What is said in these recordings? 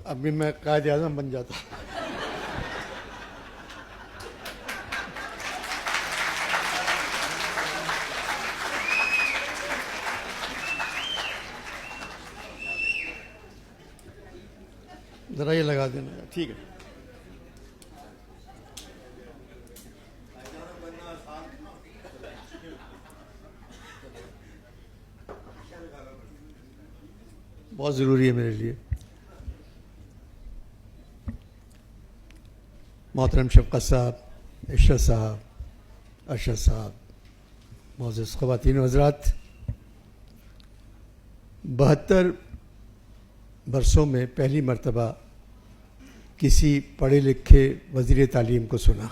ابھی میں قائد اعظم بن جاتا. ذرا یہ لگا دینا. ٹھیک ہے. بہت ضروری ہے میرے لیے. محترم شفقت صاحب، عشرت صاحب، ارشد صاحب، معزز خواتین و حضرات، 72 برسوں میں پہلی مرتبہ کسی پڑھے لکھے وزیر تعلیم کو سنا.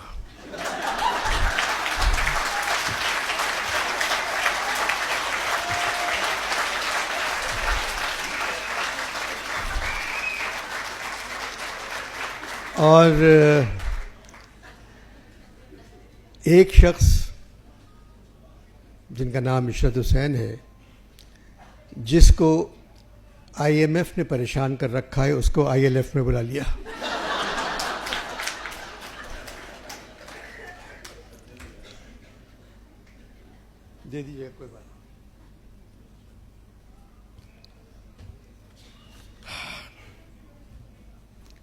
اور ایک شخص جن کا نام عشرت حسین ہے، جس کو IMF نے پریشان کر رکھا ہے، اس کو ILF میں بلا لیا. دے دیجیے کوئی بات.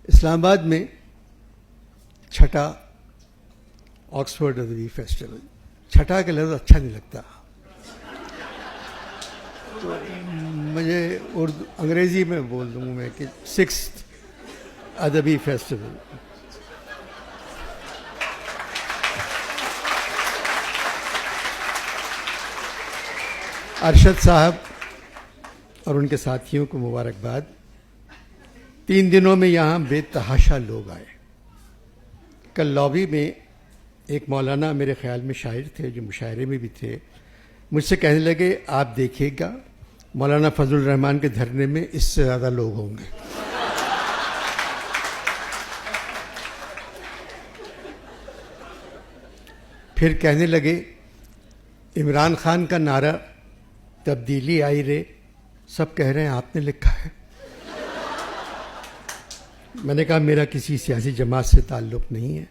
اسلام آباد میں چھٹا آکسفورڈ ادبی فیسٹیول. چھٹا کا لفظ اچھا نہیں لگتا تو مجھے اردو انگریزی میں بول دوں میں کہ 6th ادبی فیسٹیول. ارشد صاحب اور ان کے ساتھیوں کو مبارکباد. 3 دنوں میں یہاں بے تحاشا لوگ آئے. کل لابی میں ایک مولانا میرے خیال میں شاعر تھے، جو مشاعرے میں بھی تھے، مجھ سے کہنے لگے آپ دیکھیے گا مولانا فضل الرحمان کے دھرنے میں اس سے زیادہ لوگ ہوں گے. پھر کہنے لگے عمران خان کا نعرہ تبدیلی آئی رے، سب کہہ رہے ہیں آپ نے لکھا ہے. میں نے کہا میرا کسی سیاسی جماعت سے تعلق نہیں ہے،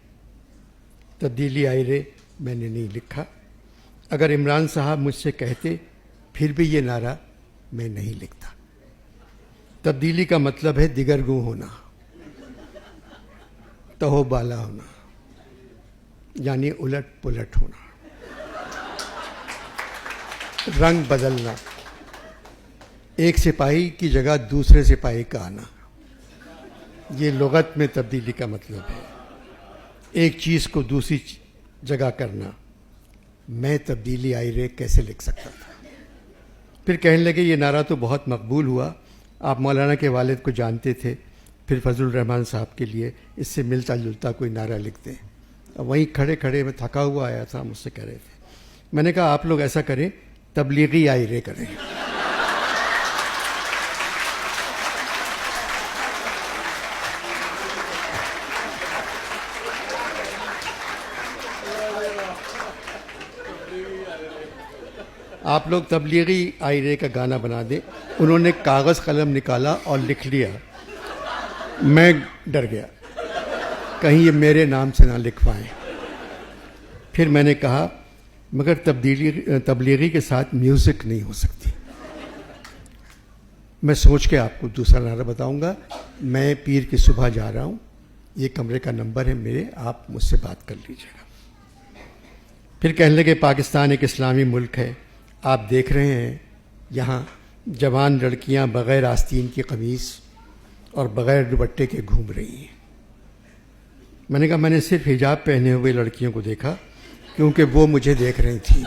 تبدیلی آئی رے میں نے نہیں لکھا. اگر عمران صاحب مجھ سے کہتے پھر بھی یہ نعرہ میں نہیں لکھتا. تبدیلی کا مطلب ہے دیگرگوں ہونا، تہو بالا ہونا، یعنی الٹ پلٹ ہونا، رنگ بدلنا، ایک سپاہی کی جگہ دوسرے سپاہی کا آنا. یہ لغت میں تبدیلی کا مطلب ہے، ایک چیز کو دوسری جگہ کرنا. میں تبدیلی آئی رے کیسے لکھ سکتا تھا؟ پھر کہنے لگے یہ نعرہ تو بہت مقبول ہوا، آپ مولانا کے والد کو جانتے تھے، پھر فضل الرحمان صاحب کے لیے اس سے ملتا جلتا کوئی نعرہ لکھ دیں. اب وہیں کھڑے کھڑے میں تھکا ہوا آیا تھا، مجھ سے کہہ رہے تھے. میں نے کہا آپ لوگ ایسا کریں، تبلیغی آئی رے کریں. آپ لوگ تبلیغی آئی رے کا گانا بنا دیں. انہوں نے کاغذ قلم نکالا اور لکھ لیا. میں ڈر گیا کہیں یہ میرے نام سے نہ لکھوائیں. پھر میں نے کہا مگر تبلیغی کے ساتھ میوزک نہیں ہو سکتی. میں سوچ کے آپ کو دوسرا نعرہ بتاؤں گا. میں پیر کی صبح جا رہا ہوں، یہ کمرے کا نمبر ہے میرے، آپ مجھ سے بات کر لیجیے گا. پھر کہنے لگے پاکستان ایک اسلامی ملک ہے، آپ دیکھ رہے ہیں یہاں جوان لڑکیاں بغیر آستین کی قمیص اور بغیر دوپٹے کے گھوم رہی ہیں. میں نے کہا میں نے صرف حجاب پہنے ہوئے لڑکیوں کو دیکھا کیونکہ وہ مجھے دیکھ رہی تھیں.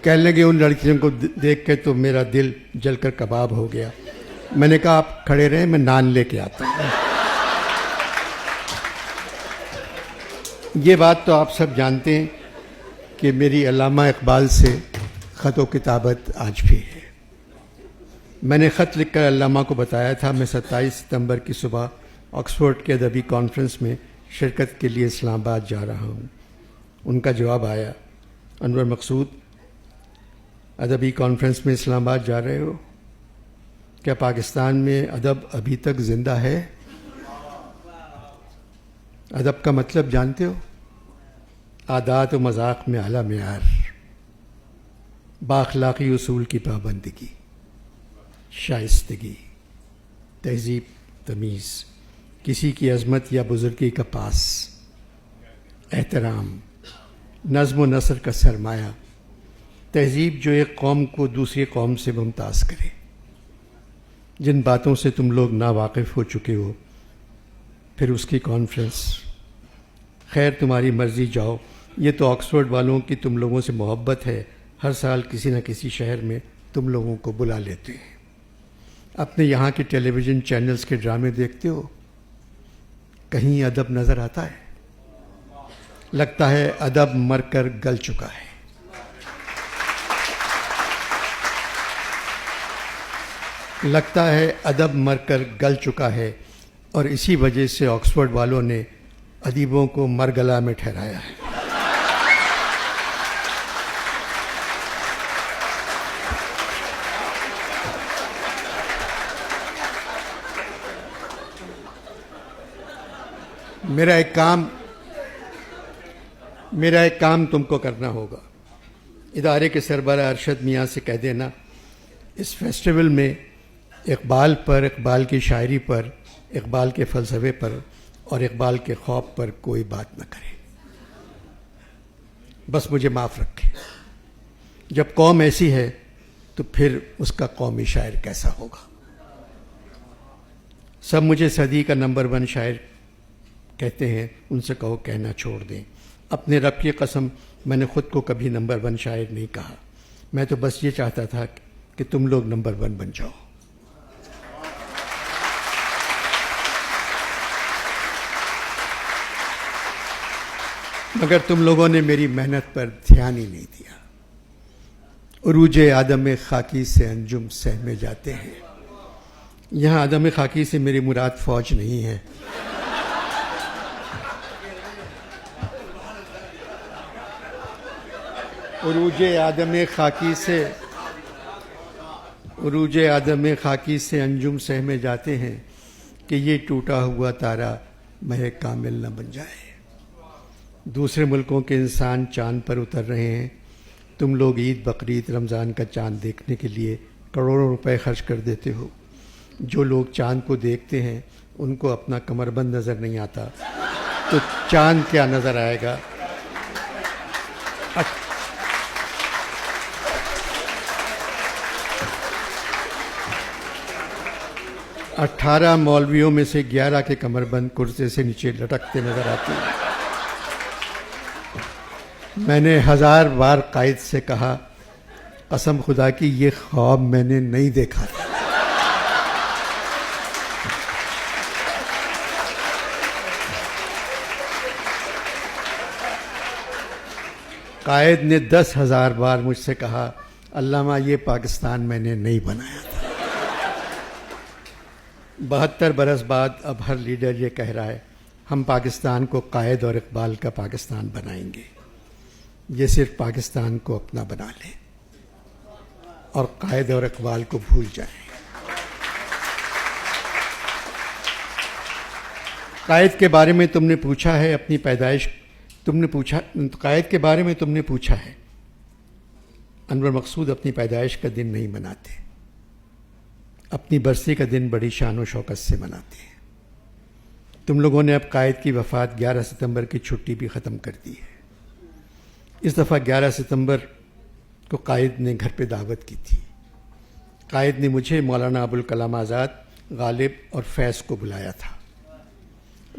کہنے لگے ان لڑکیوں کو دیکھ کے تو میرا دل جل کر کباب ہو گیا. میں نے کہا آپ کھڑے رہیں، میں نان لے کے آتا ہوں. یہ بات تو آپ سب جانتے ہیں کہ میری علامہ اقبال سے خط و کتابت آج بھی ہے. میں نے خط لکھ کر علامہ کو بتایا تھا میں 27 ستمبر کی صبح آکسفورڈ کے ادبی کانفرنس میں شرکت کے لیے اسلام آباد جا رہا ہوں۔ ان کا جواب آیا، انور مقصود، ادبی کانفرنس میں اسلام آباد جا رہے ہو؟ کیا پاکستان میں ادب ابھی تک زندہ ہے؟ ادب کا مطلب جانتے ہو؟ عادات و مذاق میں اعلیٰ معیار، بااخلاقی اصول کی پابندگی، شائستگی، تہذیب، تمیز، کسی کی عظمت یا بزرگی کا پاس، احترام، نظم و نثر کا سرمایہ، تہذیب جو ایک قوم کو دوسری قوم سے ممتاز کرے۔ جن باتوں سے تم لوگ ناواقف ہو چکے ہو، پھر اس کی کانفرنس۔ خیر تمہاری مرضی، جاؤ۔ یہ تو آکسفورڈ والوں کی تم لوگوں سے محبت ہے، ہر سال کسی نہ کسی شہر میں تم لوگوں کو بلا لیتے ہیں۔ اپنے یہاں کے ٹیلی ویژن چینلز کے ڈرامے دیکھتے ہو؟ کہیں ادب نظر آتا ہے؟ لگتا ہے ادب مر کر گل چکا ہے۔ لگتا ہے ادب مر کر گل چکا ہے، اور اسی وجہ سے آکسفورڈ والوں نے ادیبوں کو مرگلا میں ٹھہرایا ہے۔ میرا ایک کام تم کو کرنا ہوگا۔ ادارے کے سربراہ ارشد میاں سے کہہ دینا اس فیسٹیول میں اقبال پر، اقبال کی شاعری پر، اقبال کے فلسفے پر اور اقبال کے خواب پر کوئی بات نہ کرے، بس مجھے معاف رکھے۔ جب قوم ایسی ہے تو پھر اس کا قومی شاعر کیسا ہوگا؟ سب مجھے صدی کا نمبر 1 شاعر کہتے ہیں، ان سے کہو کہنا چھوڑ دیں۔ اپنے رب کی قسم، میں نے خود کو کبھی نمبر 1 شاعر نہیں کہا، میں تو بس یہ چاہتا تھا کہ تم لوگ نمبر 1 بن جاؤ۔ مگر تم لوگوں نے میری محنت پر دھیان ہی نہیں دیا۔ عروج آدم خاکی سے انجم سہمے جاتے ہیں۔ یہاں آدم خاکی سے میری مراد فوج نہیں ہے، عروج آدم خاکی سے انجم سہمے جاتے ہیں کہ یہ ٹوٹا ہوا تارا مہ کامل نہ بن جائے۔ دوسرے ملکوں کے انسان چاند پر اتر رہے ہیں، تم لوگ عید، بقرعید، رمضان کا چاند دیکھنے کے لیے کروڑوں روپے خرچ کر دیتے ہو۔ جو لوگ چاند کو دیکھتے ہیں ان کو اپنا کمر بند نظر نہیں آتا، تو چاند کیا نظر آئے گا؟ 18 مولویوں میں سے 11 کے کمر بند کرسے سے نیچے لٹکتے نظر آتے ہیں۔ میں نے 1000 بار قائد سے کہا، قسم خدا کی یہ خواب میں نے نہیں دیکھا تھا۔ قائد نے 10,000 بار مجھ سے کہا، علامہ یہ پاکستان میں نے نہیں بنایا تھا۔ 72 برس بعد اب ہر لیڈر یہ کہہ رہا ہے، ہم پاکستان کو قائد اور اقبال کا پاکستان بنائیں گے۔ یہ صرف پاکستان کو اپنا بنا لیں اور قائد اور اقبال کو بھول جائیں۔ قائد کے بارے میں تم نے پوچھا ہے، اپنی پیدائش قائد کے بارے میں تم نے پوچھا ہے۔ انور مقصود اپنی پیدائش کا دن نہیں مناتے، اپنی برسی کا دن بڑی شان و شوکت سے مناتے ہیں۔ تم لوگوں نے اب قائد کی وفات 11 ستمبر کی چھٹی بھی ختم کر دی ہے۔ اس دفعہ 11 ستمبر کو قائد نے گھر پہ دعوت کی تھی۔ قائد نے مجھے، مولانا ابوالکلام آزاد، غالب اور فیض کو بلایا تھا۔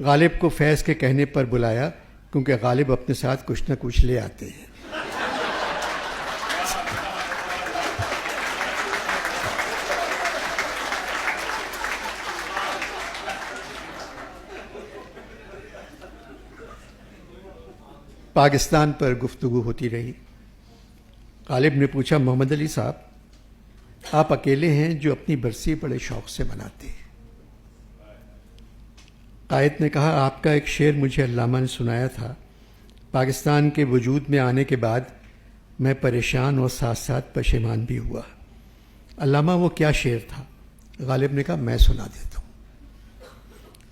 غالب کو فیض کے کہنے پر بلایا کیونکہ غالب اپنے ساتھ کچھ نہ کچھ لے آتے ہیں۔ پاکستان پر گفتگو ہوتی رہی۔ غالب نے پوچھا، محمد علی صاحب، آپ اکیلے ہیں جو اپنی برسی بڑے شوق سے مناتے ہیں۔ قائد نے کہا آپ کا ایک شعر مجھے علامہ نے سنایا تھا، پاکستان کے وجود میں آنے کے بعد میں پریشان اور ساتھ ساتھ پشیمان بھی ہوا۔ علامہ وہ کیا شعر تھا؟ غالب نے کہا میں سنا دیتا ہوں۔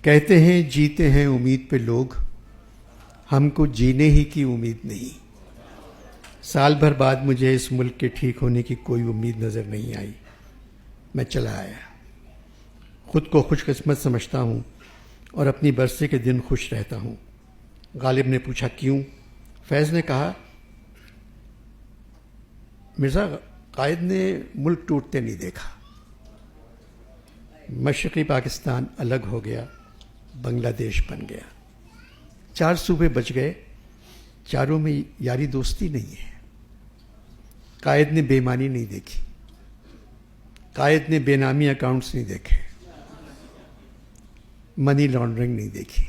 کہتے ہیں جیتے ہیں امید پہ لوگ، ہم کو جینے ہی کی امید نہیں۔ سال بھر بعد مجھے اس ملک کے ٹھیک ہونے کی کوئی امید نظر نہیں آئی، میں چلا آیا۔ خود کو خوش قسمت سمجھتا ہوں اور اپنی برسی کے دن خوش رہتا ہوں۔ غالب نے پوچھا کیوں؟ فیض نے کہا مرزا قائد نے ملک ٹوٹتے نہیں دیکھا۔ مشرقی پاکستان الگ ہو گیا، بنگلہ دیش بن گیا، 4 صوبے بچ گئے، چاروں میں یاری دوستی نہیں ہے۔ قائد نے بے ایمانی نہیں دیکھی، قائد نے بے نامی اکاؤنٹس نہیں دیکھے، منی لانڈرنگ نہیں دیکھی،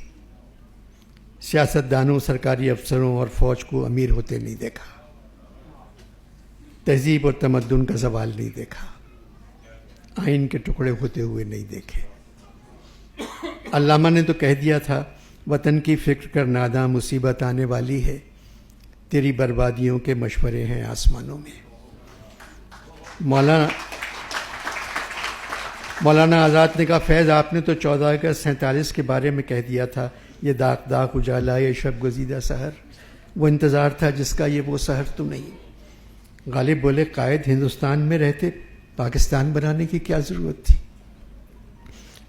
سیاستدانوں، سرکاری افسروں اور فوج کو امیر ہوتے نہیں دیکھا، تہذیب اور تمدن کا زوال نہیں دیکھا، آئین کے ٹکڑے ہوتے ہوئے نہیں دیکھے۔ علامہ نے تو کہہ دیا تھا وطن کی فکر کر ناداں، مصیبت آنے والی ہے، تیری بربادیوں کے مشورے ہیں آسمانوں میں۔ مولانا آزاد نے کہا فیض آپ نے تو 14 اگست 47 کے بارے میں کہہ دیا تھا، یہ داغ داغ اجالا یہ شب گزیدہ سحر، وہ انتظار تھا جس کا یہ وہ سحر تو نہیں۔ غالب بولے قائد ہندوستان میں رہتے پاکستان بنانے کی کیا ضرورت تھی؟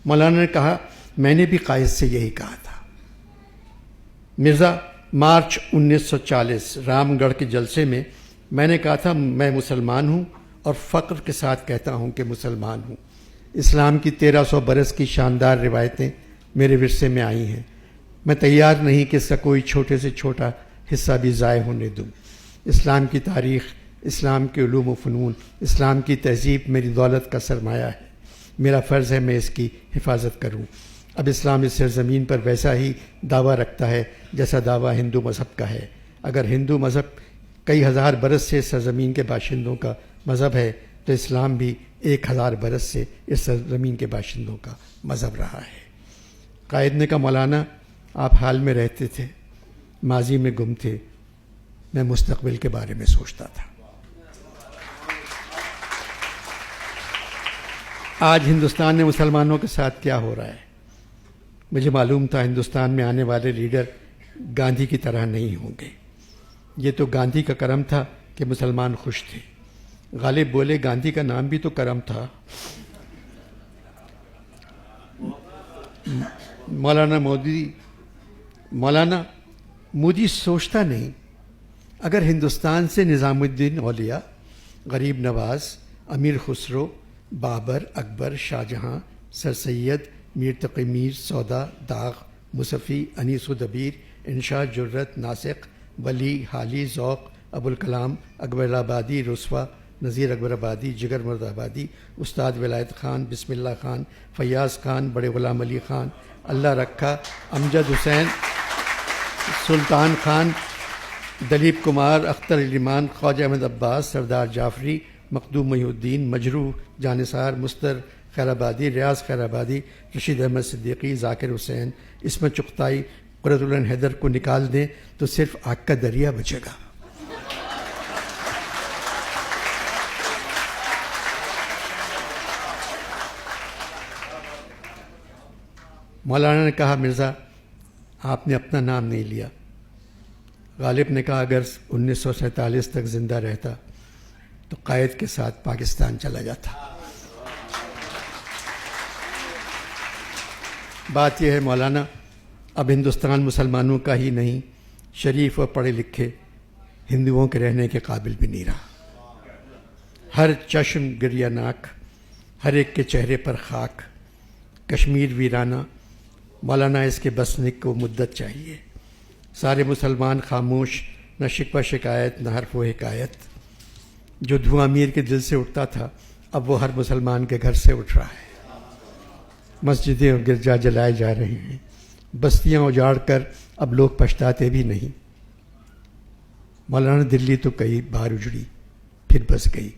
مولانا نے کہا میں نے بھی قائد سے یہی کہا تھا۔ مرزا مارچ 1940 رام گڑھ کے جلسے میں میں نے کہا تھا میں مسلمان ہوں اور فخر کے ساتھ کہتا ہوں کہ مسلمان ہوں۔ اسلام کی 1300 برس کی شاندار روایتیں میرے ورثے میں آئی ہیں، میں تیار نہیں کہ اس کا کوئی چھوٹے سے چھوٹا حصہ بھی ضائع ہونے دوں۔ اسلام کی تاریخ، اسلام کے علوم و فنون، اسلام کی تہذیب میری دولت کا سرمایہ ہے، میرا فرض ہے میں اس کی حفاظت کروں۔ اب اسلام اس سرزمین پر ویسا ہی دعویٰ رکھتا ہے جیسا دعویٰ ہندو مذہب کا ہے۔ اگر ہندو مذہب کئی ہزار برس سے سرزمین کے باشندوں کا مذہب ہے تو اسلام بھی 1000 برس سے اس سرزمین کے باشندوں کا مذہب رہا ہے۔ قائد نے کہا مولانا آپ حال میں رہتے تھے، ماضی میں گم تھے، میں مستقبل کے بارے میں سوچتا تھا۔ آج ہندوستان میں مسلمانوں کے ساتھ کیا ہو رہا ہے؟ مجھے معلوم تھا ہندوستان میں آنے والے لیڈر گاندھی کی طرح نہیں ہوں گے۔ یہ تو گاندھی کا کرم تھا کہ مسلمان خوش تھے۔ غالب بولے گاندھی کا نام بھی تو کرم تھا۔ مولانا مودی سوچتا نہیں، اگر ہندوستان سے نظام الدین اولیاء، غریب نواز، امیر خسرو، بابر، اکبر، شاہ جہاں، سر سید، میر تقی میر، سودا، داغ، مصفی، انیس و دبیر، انشا، جرت، ناسق، ولی، حالی، ذوق، ابوالکلام، اکبر آبادی، رسوا، نذیر اکبر آبادی، جگر مرد آبادی، استاد ولایت خان، بسم اللہ خان، فیاض خان، بڑے غلام علی خان، اللہ رکھا، امجد حسین، سلطان خان، دلیپ کمار، اختر علیمان، خواجہ احمد عباس، سردار جعفری، مخدوم محی الدین، مجروح، جانثار، مستر خیر آبادی، ریاض خیر آبادی، رشید احمد صدیقی، ذاکر حسین، عصمت چغتائی، قرۃ العین حیدر کو نکال دیں تو صرف آگ کا دریا بچے گا۔ مولانا نے کہا مرزا آپ نے اپنا نام نہیں لیا۔ غالب نے کہا اگر 1947 تک زندہ رہتا تو قائد کے ساتھ پاکستان چلا جاتا۔ بات یہ ہے مولانا اب ہندوستان مسلمانوں کا ہی نہیں، شریف اور پڑھے لکھے ہندوؤں کے رہنے کے قابل بھی نہیں رہا۔ ہر چشم گریہ ناک، ہر ایک کے چہرے پر خاک، کشمیر ویرانہ، مولانا اس کے بسنے کو مدت چاہیے۔ سارے مسلمان خاموش، نہ شکوہ شکایت نہ حرف و حکایت۔ جو دھواں امیر کے دل سے اٹھتا تھا اب وہ ہر مسلمان کے گھر سے اٹھ رہا ہے۔ مسجدیں اور گرجا جلائے جا رہے ہیں، بستیاں اجاڑ کر اب لوگ پچھتاتے بھی نہیں۔ مولانا دلی تو کئی بار اجڑی پھر بس گئی،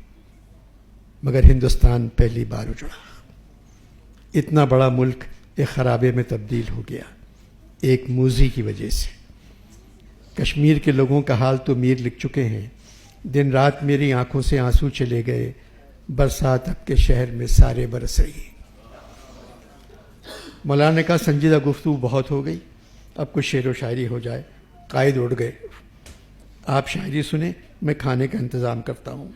مگر ہندوستان پہلی بار اجڑا۔ اتنا بڑا ملک ایک خرابے میں تبدیل ہو گیا، ایک موذی کی وجہ سے۔ کشمیر کے لوگوں کا حال تو میر لکھ چکے ہیں، دن رات میری آنکھوں سے آنسو چلے گئے، برسات اب کے شہر میں سارے برس رہی۔ مولانا نے کہا سنجیدہ گفتگو بہت ہو گئی، اب کچھ شعر و شاعری ہو جائے۔ قائد اٹھ گئے، آپ شاعری سنیں، میں کھانے کا انتظام کرتا ہوں۔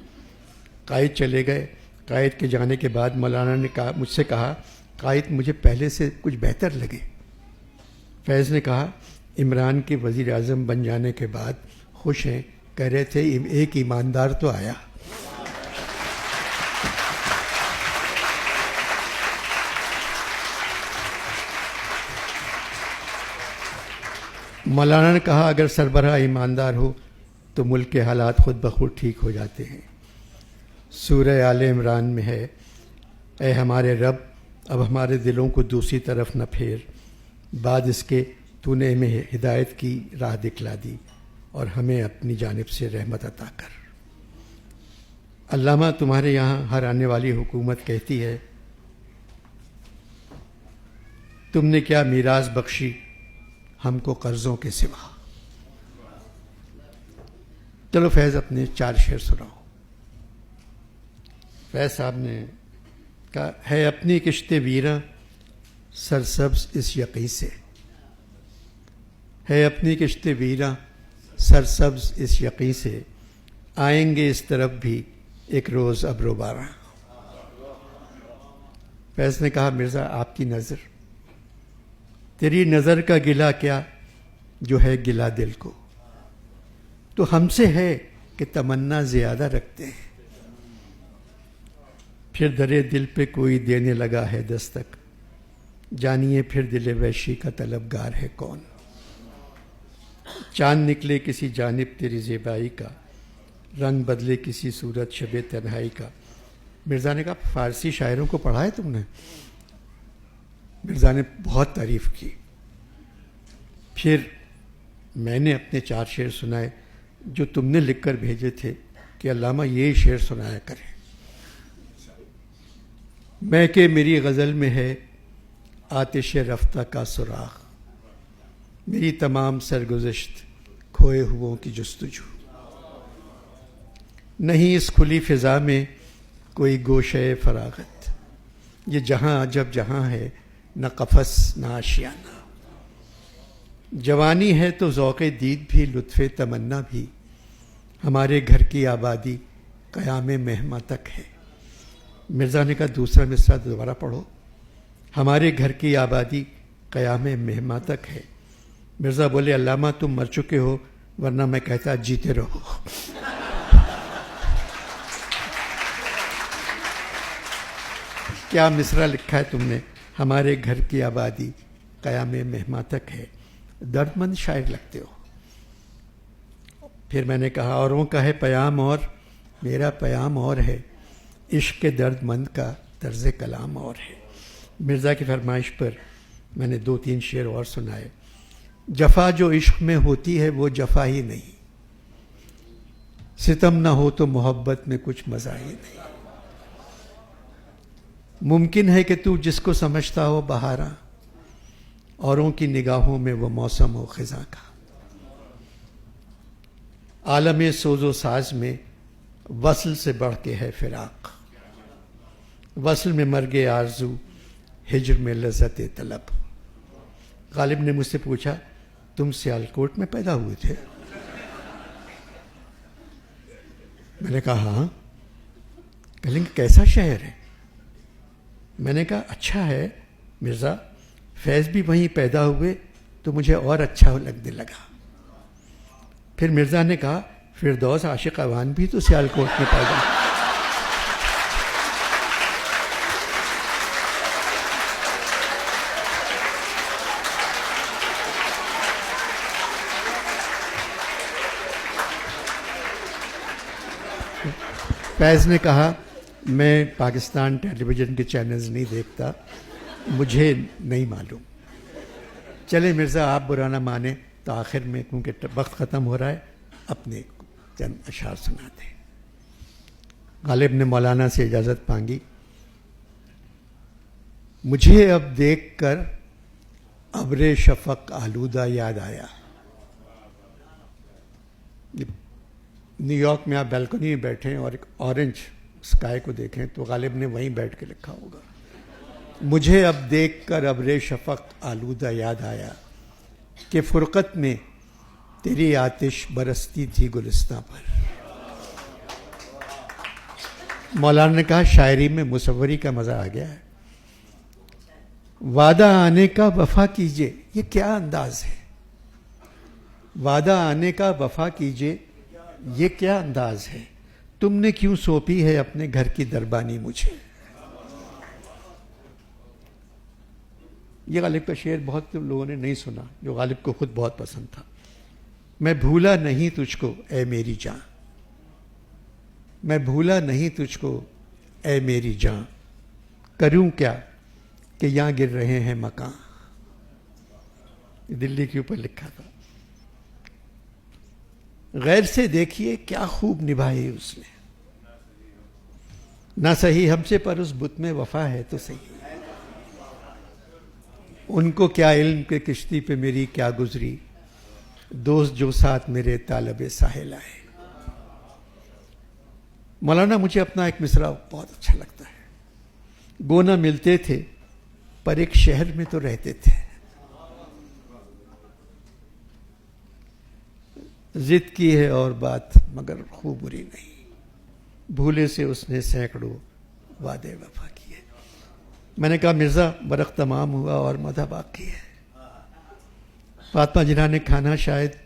قائد چلے گئے۔ قائد کے جانے کے بعد مولانا نے مجھ سے کہا قائد مجھے پہلے سے کچھ بہتر لگے۔ فیض نے کہا عمران کے وزیر اعظم بن جانے کے بعد خوش ہیں، کہہ رہے تھے ایک ایماندار تو آیا۔ مولانا نے کہا اگر سربراہ ایماندار ہو تو ملک کے حالات خود بخود ٹھیک ہو جاتے ہیں۔ سورہ آل عمران میں ہے، اے ہمارے رب اب ہمارے دلوں کو دوسری طرف نہ پھیر، بعد اس کے تو نے ہمیں ہدایت کی راہ دکھلا دی اور ہمیں اپنی جانب سے رحمت عطا کر۔ علامہ تمہارے یہاں ہر آنے والی حکومت کہتی ہے تم نے کیا میراث بخشی ہم کو قرضوں کے سوا۔ چلو فیض اپنے 4 شعر سناؤ۔ فیض صاحب نے کہا ہے اپنی کشت ویراں سرسبز اس یقیں سے، ہے اپنی کشت ویراں سرسبز اس یقیں سے، آئیں گے اس طرف بھی ایک روز ابرو باراں۔ فیض نے کہا مرزا آپ کی نظر، تیری نظر کا گلہ کیا جو ہے گلہ دل کو، تو ہم سے ہے کہ تمنا زیادہ رکھتے ہیں، پھر درے دل پہ کوئی دینے لگا ہے دستک، جانیے پھر دل وحشی کا طلبگار ہے کون۔ چاند نکلے کسی جانب تیری زیبائی کا، رنگ بدلے کسی صورت شب تنہائی کا۔ مرزا نے کہا فارسی شاعروں کو پڑھا ہے تم نے؟ مرزا نے بہت تعریف کی۔ پھر میں نے اپنے 4 شعر سنائے جو تم نے لکھ کر بھیجے تھے کہ علامہ یہ شعر سنایا کریں۔ میں کہ میری غزل میں ہے آتش رفتہ کا سراغ، میری تمام سرگزشت کھوئے ہوں کی جستجو، نہیں اس کھلی فضا میں کوئی گوشے فراغت، یہ جہاں عجب جہاں ہے نہ قفس نہ آشیانہ، جوانی ہے تو ذوق دید بھی لطف تمنا بھی، ہمارے گھر کی آبادی قیام مہماں تک ہے۔ مرزا نے کہا دوسرا مصرع دوبارہ پڑھو۔ ہمارے گھر کی آبادی قیام مہماں تک ہے۔ مرزا بولے علامہ تم مر چکے ہو ورنہ میں کہتا جیتے رہو۔ کیا مصرع لکھا ہے تم نے، ہمارے گھر کی آبادی قیام مہماں تک ہے، درد مند شاعر لگتے ہو۔ پھر میں نے کہا اوروں کا ہے پیام اور میرا پیام اور ہے، عشق کے درد مند کا طرز کلام اور ہے۔ مرزا کی فرمائش پر میں نے 2-3 شعر اور سنائے۔ جفا جو عشق میں ہوتی ہے وہ جفا ہی نہیں، ستم نہ ہو تو محبت میں کچھ مزہ ہی نہیں، ممکن ہے کہ تو جس کو سمجھتا ہو بہاراں، اوروں کی نگاہوں میں وہ موسم ہو خزاں کا۔ عالم سوز و ساز میں وصل سے بڑھ کے ہے فراق، وصل میں مرگ آرزو ہجر میں لذت طلب۔ غالب نے مجھ سے پوچھا تم سیالکوٹ میں پیدا ہوئے تھے؟ میں نے کہا ہاں۔ کہیں گے کیسا شہر ہے؟ میں نے کہا اچھا ہے مرزا، فیض بھی وہیں پیدا ہوئے تو مجھے اور اچھا لگنے لگا۔ پھر مرزا نے کہا فردوس عاشق اوان بھی تو سیالکوٹ میں پیدا ہوئے۔ فیض نے کہا میں پاکستان ٹیلی ویژن کے چینلز نہیں دیکھتا، مجھے نہیں معلوم۔ چلے مرزا آپ برا نہ مانیں تو آخر میں کیونکہ وقت ختم ہو رہا ہے اپنے چند اشعار سناتے ہیں۔ غالب نے مولانا سے اجازت مانگی۔ مجھے اب دیکھ کر ابر شفق آلودہ یاد آیا. نیو یارک میں آپ بیلکنی میں بیٹھیں اور ایک اورنج اسکائی کو دیکھیں تو غالب نے وہیں بیٹھ کے لکھا ہوگا. مجھے اب دیکھ کر ابر شفق آلودہ یاد آیا کہ فرقت میں تیری آتش برستی تھی گلستاں پر. مولانا نے کہا شاعری میں مصوری کا مزہ آ گیا ہے. وعدہ آنے کا وفا کیجئے، یہ کیا انداز ہے؟ وعدہ آنے کا وفا کیجئے، یہ کیا انداز ہے؟ تم نے کیوں سونپی ہے اپنے گھر کی دربانی مجھے؟ یہ غالب کا شعر بہت لوگوں نے نہیں سنا، جو غالب کو خود بہت پسند تھا. میں بھولا نہیں تجھ کو اے میری جاں، میں بھولا نہیں تجھ کو اے میری جاں، کروں کیا کہ یہاں گر رہے ہیں مکان. دلی کے اوپر لکھا تھا. غیر سے دیکھیے کیا خوب نبھائی اس نے، نہ صحیح ہم سے پر اس بت میں وفا ہے تو صحیح. ان کو کیا علم کہ کشتی پہ میری کیا گزری، دوست جو ساتھ میرے طالب ساحل آئے. مولانا مجھے اپنا ایک مصرع بہت اچھا لگتا ہے. گو نہ ملتے تھے پر ایک شہر میں تو رہتے تھے، ضد کی ہے اور بات مگر خوب بری نہیں، بھولے سے اس نے سینکڑوں وعدے وفا کیے. میں نے کہا مرزا برق تمام ہوا اور مدح باقی ہے. فاطمہ جناح نے کھانا شاید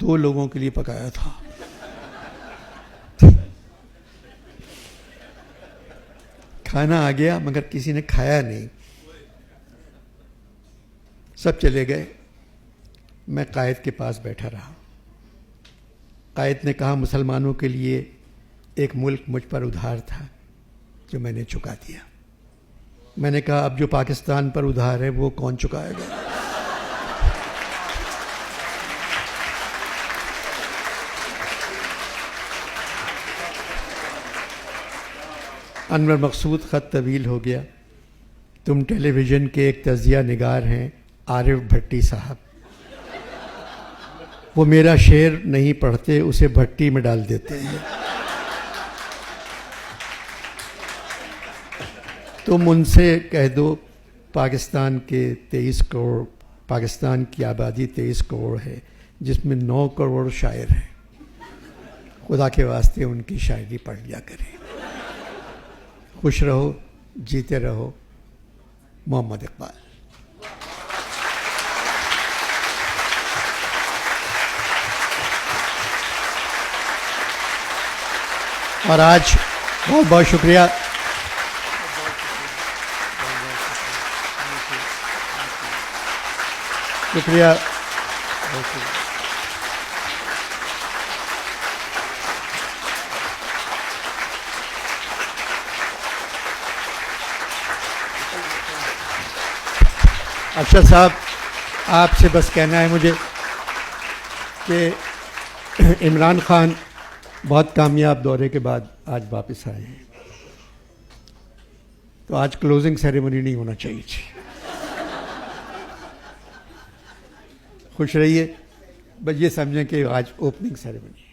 2 لوگوں کے لیے پکایا تھا. کھانا آ گیا مگر کسی نے کھایا نہیں. سب چلے گئے، میں قائد کے پاس بیٹھا رہا. قائد نے کہا مسلمانوں کے لیے ایک ملک مجھ پر ادھار تھا جو میں نے چکا دیا. میں نے کہا اب جو پاکستان پر ادھار ہے وہ کون چکائے گا؟ انور مقصود خط طویل ہو گیا. تم ٹیلی ویژن کے ایک تجزیہ نگار ہیں عارف بھٹی صاحب. وہ میرا شعر نہیں پڑھتے، اسے بھٹی میں ڈال دیتے ہیں. تم ان سے کہہ دو پاکستان کے 23 کروڑ، پاکستان کی آبادی 23 کروڑ ہے جس میں 9 کروڑ شاعر ہیں. خدا کے واسطے ان کی شاعری پڑھ لیا کریں. خوش رہو، جیتے رہو. محمد اقبال. اور آج بہت بہت شکریہ شکریہ ارشد صاحب، آپ سے بس کہنا ہے مجھے کہ عمران خان بہت کامیاب دورے کے بعد آج واپس آئے ہیں، تو آج کلوزنگ سیریمنی نہیں ہونا چاہیے تھی. خوش رہیے، بس یہ سمجھیں کہ آج اوپننگ سیریمنی.